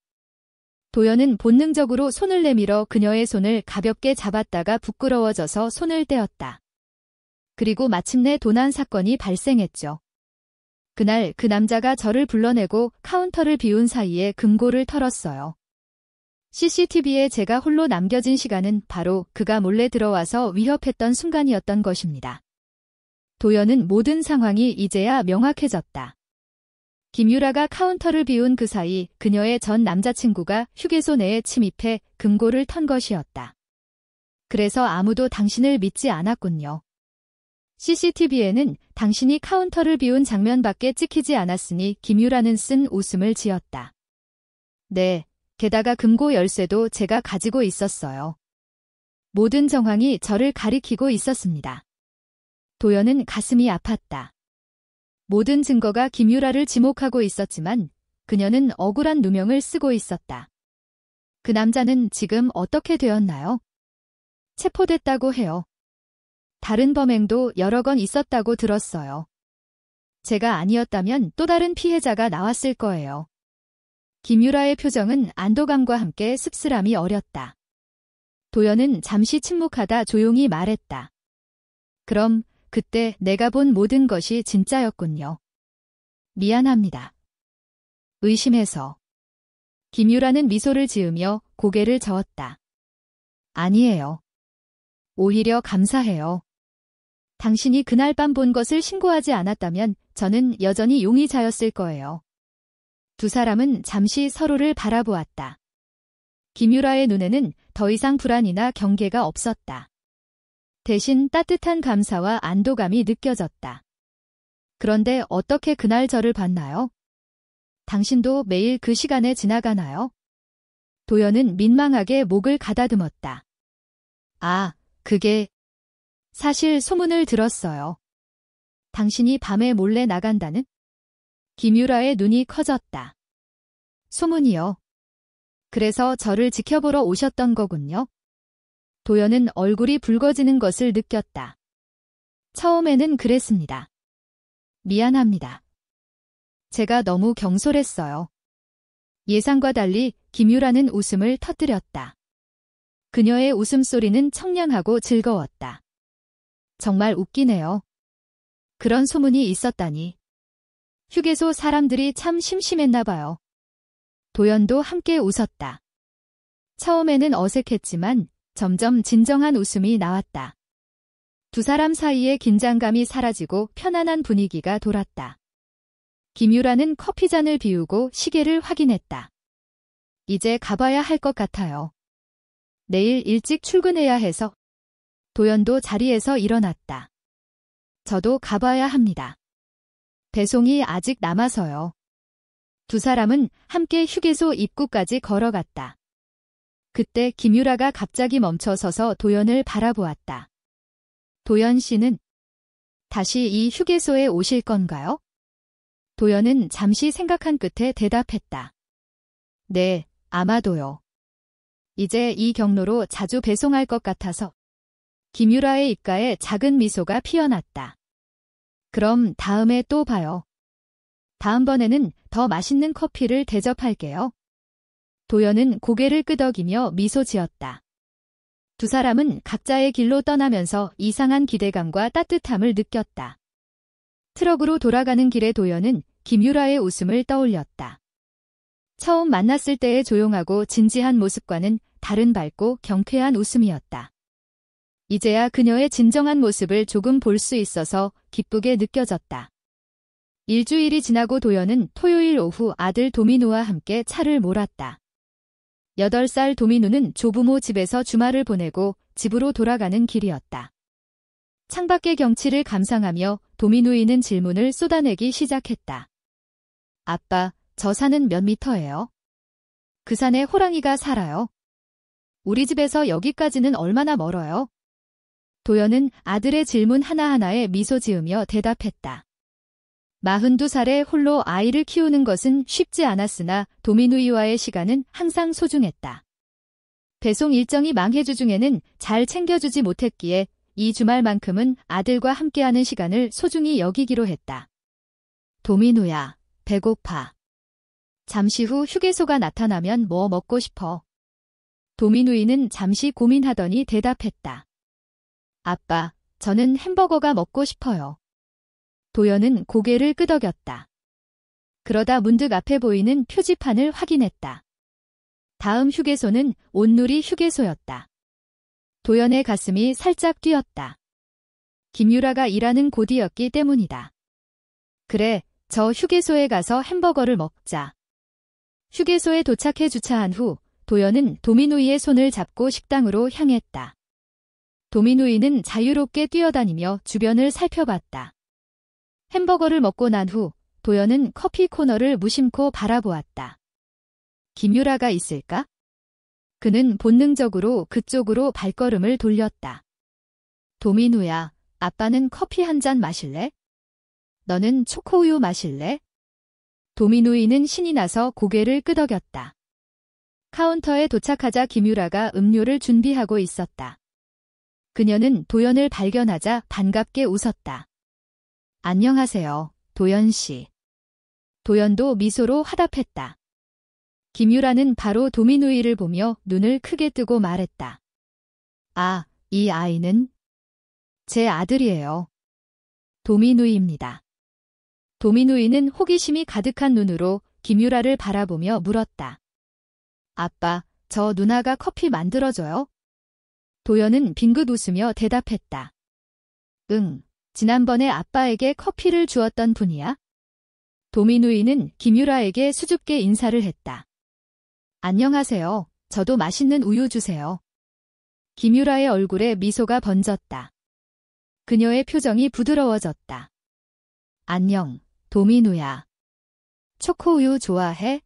도연은 본능적으로 손을 내밀어 그녀의 손을 가볍게 잡았다가 부끄러워져서 손을 떼었다. 그리고 마침내 도난 사건이 발생했죠. 그날 그 남자가 저를 불러내고 카운터를 비운 사이에 금고를 털었어요. CCTV에 제가 홀로 남겨진 시간은 바로 그가 몰래 들어와서 위협했던 순간이었던 것입니다. 도연은 모든 상황이 이제야 명확해졌다. 김유라가 카운터를 비운 그 사이 그녀의 전 남자친구가 휴게소 내에 침입해 금고를 턴 것이었다. 그래서 아무도 당신을 믿지 않았군요. CCTV에는 당신이 카운터를 비운 장면밖에 찍히지 않았으니 김유라는 쓴 웃음을 지었다. 네, 게다가 금고 열쇠도 제가 가지고 있었어요. 모든 정황이 저를 가리키고 있었습니다. 도연은 가슴이 아팠다. 모든 증거가 김유라를 지목하고 있었지만 그녀는 억울한 누명을 쓰고 있었다. 그 남자는 지금 어떻게 되었나요? 체포됐다고 해요. 다른 범행도 여러 건 있었다고 들었어요. 제가 아니었다면 또 다른 피해자가 나왔을 거예요. 김유라의 표정은 안도감과 함께 씁쓸함이 어렸다. 도연은 잠시 침묵하다 조용히 말했다. 그럼 그때 내가 본 모든 것이 진짜였군요. 미안합니다. 의심해서. 김유라는 미소를 지으며 고개를 저었다. 아니에요. 오히려 감사해요. 당신이 그날 밤 본 것을 신고하지 않았다면 저는 여전히 용의자였을 거예요. 두 사람은 잠시 서로를 바라보았다. 김유라의 눈에는 더 이상 불안이나 경계가 없었다. 대신 따뜻한 감사와 안도감이 느껴졌다. 그런데 어떻게 그날 저를 봤나요? 당신도 매일 그 시간에 지나가나요? 도연은 민망하게 목을 가다듬었다. 아, 그게... 사실 소문을 들었어요. 당신이 밤에 몰래 나간다는? 김유라의 눈이 커졌다. 소문이요. 그래서 저를 지켜보러 오셨던 거군요. 도연은 얼굴이 붉어지는 것을 느꼈다. 처음에는 그랬습니다. 미안합니다. 제가 너무 경솔했어요. 예상과 달리 김유라는 웃음을 터뜨렸다. 그녀의 웃음소리는 청량하고 즐거웠다. 정말 웃기네요. 그런 소문이 있었다니. 휴게소 사람들이 참 심심했나 봐요. 도연도 함께 웃었다. 처음에는 어색했지만 점점 진정한 웃음이 나왔다. 두 사람 사이의 긴장감이 사라지고 편안한 분위기가 돌았다. 김유라는 커피잔을 비우고 시계를 확인했다. 이제 가봐야 할 것 같아요. 내일 일찍 출근해야 해서. 도연도 자리에서 일어났다. 저도 가봐야 합니다. 배송이 아직 남아서요. 두 사람은 함께 휴게소 입구까지 걸어갔다. 그때 김유라가 갑자기 멈춰서서 도연을 바라보았다. 도연 씨는 다시 이 휴게소에 오실 건가요? 도연은 잠시 생각한 끝에 대답했다. 네, 아마도요. 이제 이 경로로 자주 배송할 것 같아서. 김유라의 입가에 작은 미소가 피어났다. 그럼 다음에 또 봐요. 다음번에는 더 맛있는 커피를 대접할게요. 도연은 고개를 끄덕이며 미소 지었다. 두 사람은 각자의 길로 떠나면서 이상한 기대감과 따뜻함을 느꼈다. 트럭으로 돌아가는 길에 도연은 김유라의 웃음을 떠올렸다. 처음 만났을 때의 조용하고 진지한 모습과는 다른 밝고 경쾌한 웃음이었다. 이제야 그녀의 진정한 모습을 조금 볼 수 있어서 기쁘게 느껴졌다. 일주일이 지나고 도연은 토요일 오후 아들 도민우와 함께 차를 몰았다. 8살 도민우는 조부모 집에서 주말을 보내고 집으로 돌아가는 길이었다. 창밖의 경치를 감상하며 도민우이는 질문을 쏟아내기 시작했다. 아빠, 저 산은 몇 미터예요? 그 산에 호랑이가 살아요. 우리 집에서 여기까지는 얼마나 멀어요? 도연은 아들의 질문 하나하나에 미소 지으며 대답했다. 42살에 홀로 아이를 키우는 것은 쉽지 않았으나 도민우이와의 시간은 항상 소중했다. 배송 일정이 망해주 중에는 잘 챙겨주지 못했기에 이 주말만큼은 아들과 함께하는 시간을 소중히 여기기로 했다. 도민우야, 배고파. 잠시 후 휴게소가 나타나면 뭐 먹고 싶어? 도민우이는 잠시 고민하더니 대답했다. 아빠, 저는 햄버거가 먹고 싶어요. 도연은 고개를 끄덕였다. 그러다 문득 앞에 보이는 표지판을 확인했다. 다음 휴게소는 온누리 휴게소였다. 도연의 가슴이 살짝 뛰었다. 김유라가 일하는 곳이었기 때문이다. 그래, 저 휴게소에 가서 햄버거를 먹자. 휴게소에 도착해 주차한 후 도연은 도민우이의 손을 잡고 식당으로 향했다. 도민우이는 자유롭게 뛰어다니며 주변을 살펴봤다. 햄버거를 먹고 난 후 도연은 커피 코너를 무심코 바라보았다. 김유라가 있을까? 그는 본능적으로 그쪽으로 발걸음을 돌렸다. 도민우야, 아빠는 커피 한 잔 마실래? 너는 초코우유 마실래? 도민우이는 신이 나서 고개를 끄덕였다. 카운터에 도착하자 김유라가 음료를 준비하고 있었다. 그녀는 도연을 발견하자 반갑게 웃었다. 안녕하세요, 도연 씨. 도연도 미소로 화답했다. 김유라는 바로 도민우이를 보며 눈을 크게 뜨고 말했다. 아, 이 아이는? 제 아들이에요. 도민우이입니다. 도민우이는 호기심이 가득한 눈으로 김유라를 바라보며 물었다. 아빠, 저 누나가 커피 만들어줘요? 도연은 빙긋 웃으며 대답했다. 응, 지난번에 아빠에게 커피를 주었던 분이야? 도민우이는 김유라에게 수줍게 인사를 했다. 안녕하세요. 저도 맛있는 우유 주세요. 김유라의 얼굴에 미소가 번졌다. 그녀의 표정이 부드러워졌다. 안녕, 도민우야. 초코우유 좋아해?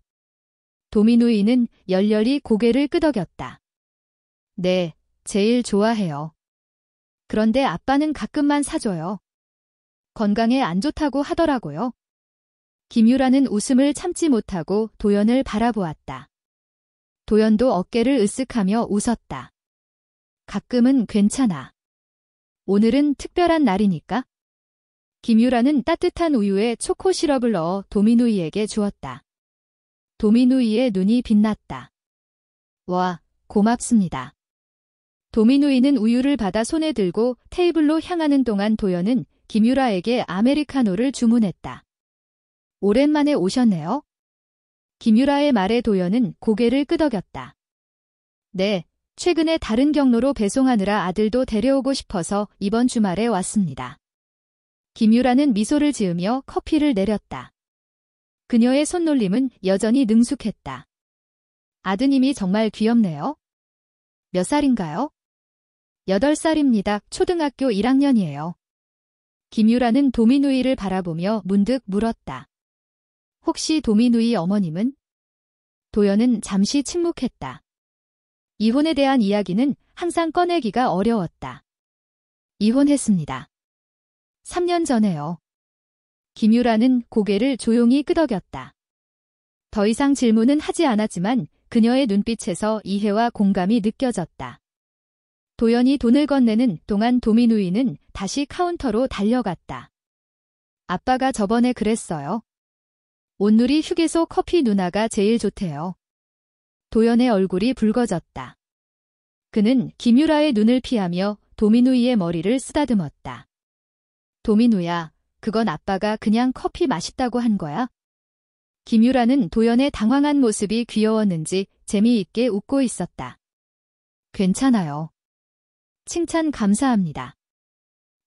도민우이는 열렬히 고개를 끄덕였다. 네, 제일 좋아해요. 그런데 아빠는 가끔만 사줘요. 건강에 안 좋다고 하더라고요. 김유라는 웃음을 참지 못하고 도연을 바라보았다. 도연도 어깨를 으쓱하며 웃었다. 가끔은 괜찮아. 오늘은 특별한 날이니까. 김유라는 따뜻한 우유에 초코 시럽을 넣어 도민우이에게 주었다. 도민우이의 눈이 빛났다. 와, 고맙습니다. 도민우이는 우유를 받아 손에 들고 테이블로 향하는 동안 도연은 김유라에게 아메리카노를 주문했다. 오랜만에 오셨네요. 김유라의 말에 도연은 고개를 끄덕였다. 네, 최근에 다른 경로로 배송하느라 아들도 데려오고 싶어서 이번 주말에 왔습니다. 김유라는 미소를 지으며 커피를 내렸다. 그녀의 손놀림은 여전히 능숙했다. 아드님이 정말 귀엽네요. 몇 살인가요? 8살입니다. 초등학교 1학년이에요. 김유라는 도미누이를 바라보며 문득 물었다. 혹시 도미누이 어머님은? 도연은 잠시 침묵했다. 이혼에 대한 이야기는 항상 꺼내기가 어려웠다. 이혼했습니다. 3년 전에요. 김유라는 고개를 조용히 끄덕였다. 더 이상 질문은 하지 않았지만 그녀의 눈빛에서 이해와 공감이 느껴졌다. 도연이 돈을 건네는 동안 도미누이는 다시 카운터로 달려갔다. 아빠가 저번에 그랬어요. 온누리 휴게소 커피 누나가 제일 좋대요. 도연의 얼굴이 붉어졌다. 그는 김유라의 눈을 피하며 도미누이의 머리를 쓰다듬었다. 도미누야, 그건 아빠가 그냥 커피 맛있다고 한 거야? 김유라는 도연의 당황한 모습이 귀여웠는지 재미있게 웃고 있었다. 괜찮아요. 칭찬 감사합니다.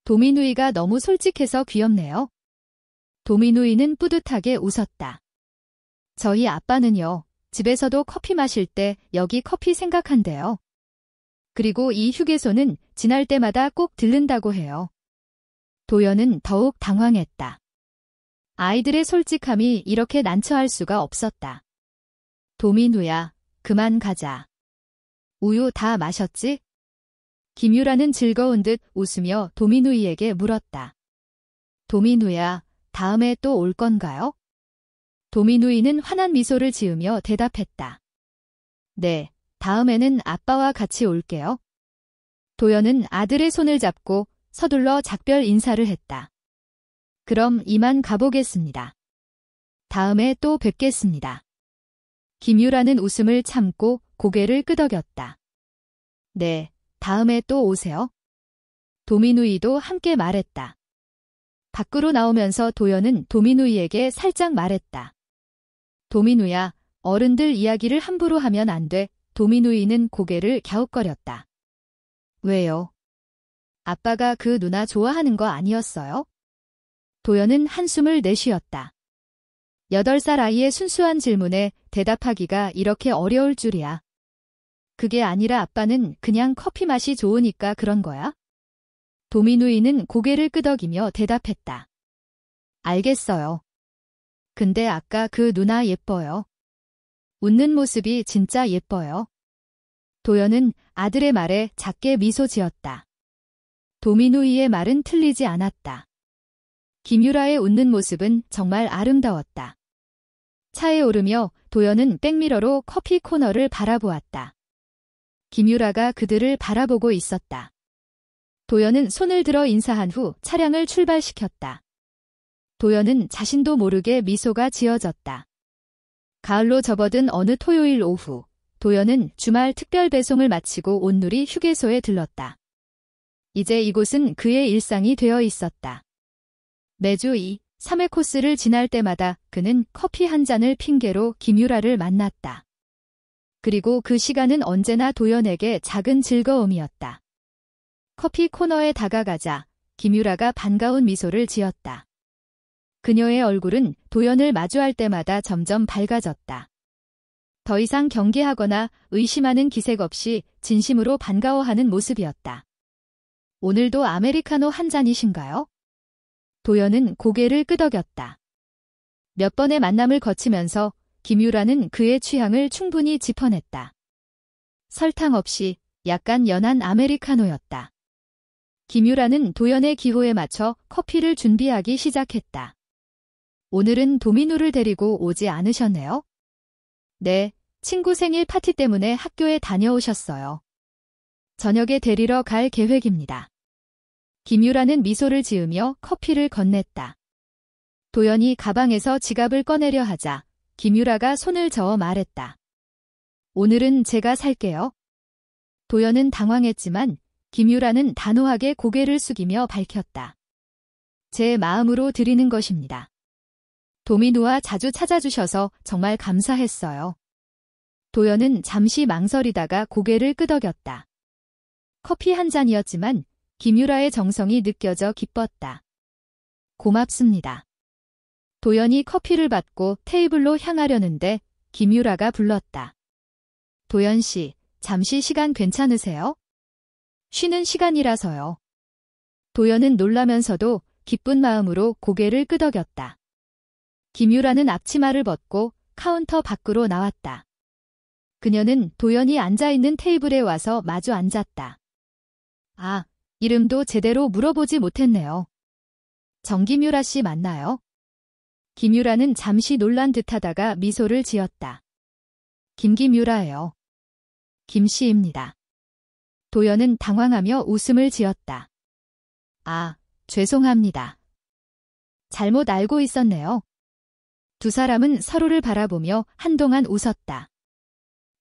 도미누이가 너무 솔직해서 귀엽네요. 도미누이는 뿌듯하게 웃었다. 저희 아빠는요, 집에서도 커피 마실 때 여기 커피 생각한대요. 그리고 이 휴게소는 지날 때마다 꼭 들른다고 해요. 도연은 더욱 당황했다. 아이들의 솔직함이 이렇게 난처할 수가 없었다. 도미누야, 그만 가자. 우유 다 마셨지? 김유라는 즐거운 듯 웃으며 도미누이에게 물었다. 도미누야, 다음에 또 올 건가요? 도미누이는 환한 미소를 지으며 대답했다. 네, 다음에는 아빠와 같이 올게요. 도연은 아들의 손을 잡고 서둘러 작별 인사를 했다. 그럼 이만 가보겠습니다. 다음에 또 뵙겠습니다. 김유라는 웃음을 참고 고개를 끄덕였다. 네, 다음에 또 오세요. 도미누이도 함께 말했다. 밖으로 나오면서 도연은 도미누이에게 살짝 말했다. 도미누야, 어른들 이야기를 함부로 하면 안 돼. 도미누이는 고개를 갸웃거렸다. 왜요? 아빠가 그 누나 좋아하는 거 아니었어요? 도연은 한숨을 내쉬었다. 8살 아이의 순수한 질문에 대답하기가 이렇게 어려울 줄이야. 그게 아니라 아빠는 그냥 커피 맛이 좋으니까 그런 거야? 도미누이는 고개를 끄덕이며 대답했다. 알겠어요. 근데 아까 그 누나 예뻐요. 웃는 모습이 진짜 예뻐요. 도연은 아들의 말에 작게 미소 지었다. 도미누이의 말은 틀리지 않았다. 김유라의 웃는 모습은 정말 아름다웠다. 차에 오르며 도연은 백미러로 커피 코너를 바라보았다. 김유라가 그들을 바라보고 있었다. 도연은 손을 들어 인사한 후 차량을 출발시켰다. 도연은 자신도 모르게 미소가 지어졌다. 가을로 접어든 어느 토요일 오후, 도연은 주말 특별 배송을 마치고 온누리 휴게소에 들렀다. 이제 이곳은 그의 일상이 되어 있었다. 매주 2, 3회 코스를 지날 때마다 그는 커피 한 잔을 핑계로 김유라를 만났다. 그리고 그 시간은 언제나 도연에게 작은 즐거움이었다. 커피 코너에 다가가자 김유라가 반가운 미소를 지었다. 그녀의 얼굴은 도연을 마주할 때마다 점점 밝아졌다. 더 이상 경계하거나 의심하는 기색 없이 진심으로 반가워하는 모습이었다. 오늘도 아메리카노 한 잔이신가요? 도연은 고개를 끄덕였다. 몇 번의 만남을 거치면서 김유라는 그의 취향을 충분히 짚어냈다. 설탕 없이 약간 연한 아메리카노였다. 김유라는 도연의 기호에 맞춰 커피를 준비하기 시작했다. 오늘은 도미누를 데리고 오지 않으셨네요? 네, 친구 생일 파티 때문에 학교에 다녀오셨어요. 저녁에 데리러 갈 계획입니다. 김유라는 미소를 지으며 커피를 건넸다. 도연이 가방에서 지갑을 꺼내려 하자 김유라가 손을 저어 말했다. 오늘은 제가 살게요. 도연은 당황했지만 김유라는 단호하게 고개를 숙이며 밝혔다. 제 마음으로 드리는 것입니다. 도미누와 자주 찾아주셔서 정말 감사했어요. 도연은 잠시 망설이다가 고개를 끄덕였다. 커피 한 잔이었지만 김유라의 정성이 느껴져 기뻤다. 고맙습니다. 도연이 커피를 받고 테이블로 향하려는데 김유라가 불렀다. 도연 씨, 잠시 시간 괜찮으세요? 쉬는 시간이라서요. 도연은 놀라면서도 기쁜 마음으로 고개를 끄덕였다. 김유라는 앞치마를 벗고 카운터 밖으로 나왔다. 그녀는 도연이 앉아있는 테이블에 와서 마주 앉았다. 아, 이름도 제대로 물어보지 못했네요. 정김유라 씨 맞나요? 김유라는 잠시 놀란 듯하다가 미소를 지었다. 김김유라예요. 김씨입니다. 도연은 당황하며 웃음을 지었다. 아, 죄송합니다. 잘못 알고 있었네요. 두 사람은 서로를 바라보며 한동안 웃었다.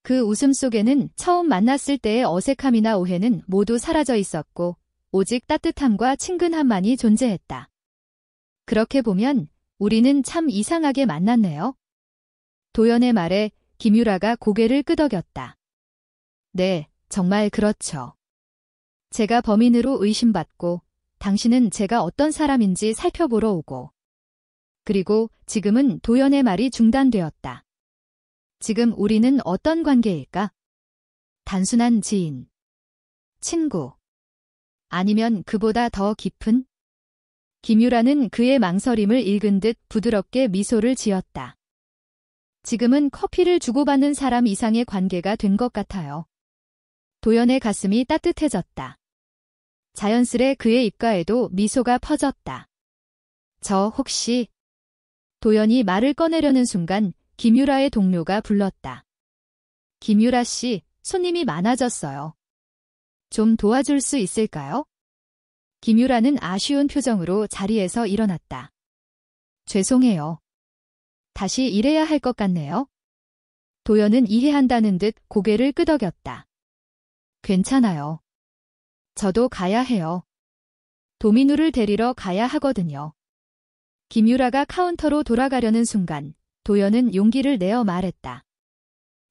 그 웃음 속에는 처음 만났을 때의 어색함이나 오해는 모두 사라져 있었고 오직 따뜻함과 친근함만이 존재했다. 그렇게 보면 우리는 참 이상하게 만났네요. 도연의 말에 김유라가 고개를 끄덕였다. 네, 정말 그렇죠. 제가 범인으로 의심받고 당신은 제가 어떤 사람인지 살펴보러 오고 그리고 지금은 도연의 말이 중단되었다. 지금 우리는 어떤 관계일까? 단순한 지인, 친구, 아니면 그보다 더 깊은? 김유라는 그의 망설임을 읽은 듯 부드럽게 미소를 지었다. 지금은 커피를 주고받는 사람 이상의 관계가 된 것 같아요. 도연의 가슴이 따뜻해졌다. 자연스레 그의 입가에도 미소가 퍼졌다. 저 혹시... 도연이 말을 꺼내려는 순간 김유라의 동료가 불렀다. 김유라 씨, 손님이 많아졌어요. 좀 도와줄 수 있을까요? 김유라는 아쉬운 표정으로 자리에서 일어났다. 죄송해요. 다시 일해야 할 것 같네요. 도연은 이해한다는 듯 고개를 끄덕였다. 괜찮아요. 저도 가야 해요. 도민우를 데리러 가야 하거든요. 김유라가 카운터로 돌아가려는 순간 도연은 용기를 내어 말했다.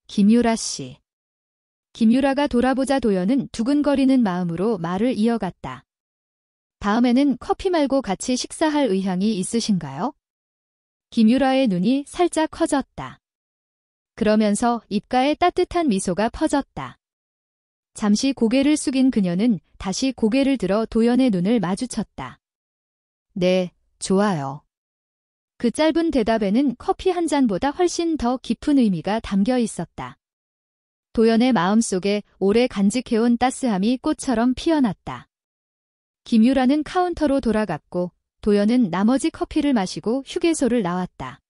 김유라 씨. 김유라가 돌아보자 도연은 두근거리는 마음으로 말을 이어갔다. 다음에는 커피 말고 같이 식사할 의향이 있으신가요? 김유라의 눈이 살짝 커졌다. 그러면서 입가에 따뜻한 미소가 퍼졌다. 잠시 고개를 숙인 그녀는 다시 고개를 들어 도연의 눈을 마주쳤다. 네, 좋아요. 그 짧은 대답에는 커피 한 잔보다 훨씬 더 깊은 의미가 담겨 있었다. 도연의 마음속에 오래 간직해온 따스함이 꽃처럼 피어났다. 김유라는 카운터로 돌아갔고 도연은 나머지 커피를 마시고 휴게소를 나왔다.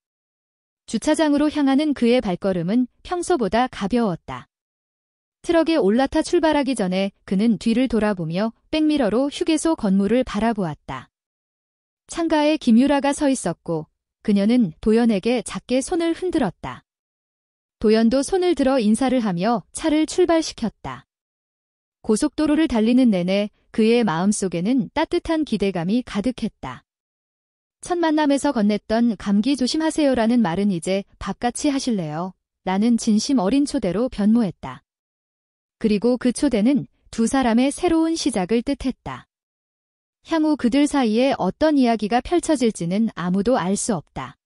주차장으로 향하는 그의 발걸음은 평소보다 가벼웠다. 트럭에 올라타 출발하기 전에 그는 뒤를 돌아보며 백미러로 휴게소 건물을 바라보았다. 창가에 김유라가 서 있었고 그녀는 도연에게 작게 손을 흔들었다. 도연도 손을 들어 인사를 하며 차를 출발시켰다. 고속도로를 달리는 내내 그의 마음속에는 따뜻한 기대감이 가득했다. 첫 만남에서 건넸던 감기 조심하세요라는 말은 이제 밥같이 하실래요? 라는 진심 어린 초대로 변모했다. 그리고 그 초대는 두 사람의 새로운 시작을 뜻했다. 향후 그들 사이에 어떤 이야기가 펼쳐질지는 아무도 알 수 없다.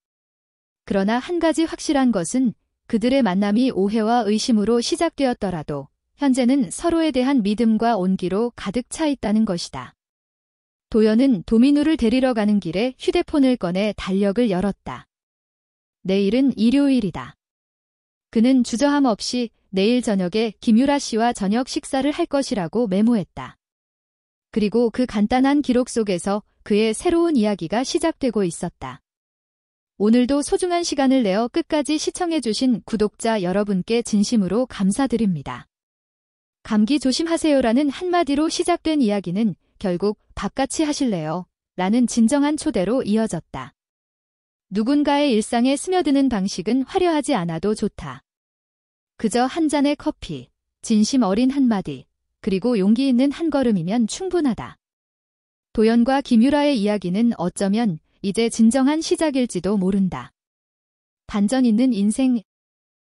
그러나 한 가지 확실한 것은 그들의 만남이 오해와 의심으로 시작되었더라도 현재는 서로에 대한 믿음과 온기로 가득 차 있다는 것이다. 도연은 도민우를 데리러 가는 길에 휴대폰을 꺼내 달력을 열었다. 내일은 일요일이다. 그는 주저함 없이 내일 저녁에 김유라 씨와 저녁 식사를 할 것이라고 메모했다. 그리고 그 간단한 기록 속에서 그의 새로운 이야기가 시작되고 있었다. 오늘도 소중한 시간을 내어 끝까지 시청해주신 구독자 여러분께 진심으로 감사드립니다. 감기 조심하세요라는 한마디로 시작된 이야기는 결국 밥같이 하실래요? 라는 진정한 초대로 이어졌다. 누군가의 일상에 스며드는 방식은 화려하지 않아도 좋다. 그저 한 잔의 커피, 진심 어린 한마디, 그리고 용기 있는 한 걸음이면 충분하다. 도연과 김유라의 이야기는 어쩌면 이제 진정한 시작일지도 모른다. 반전 있는 인생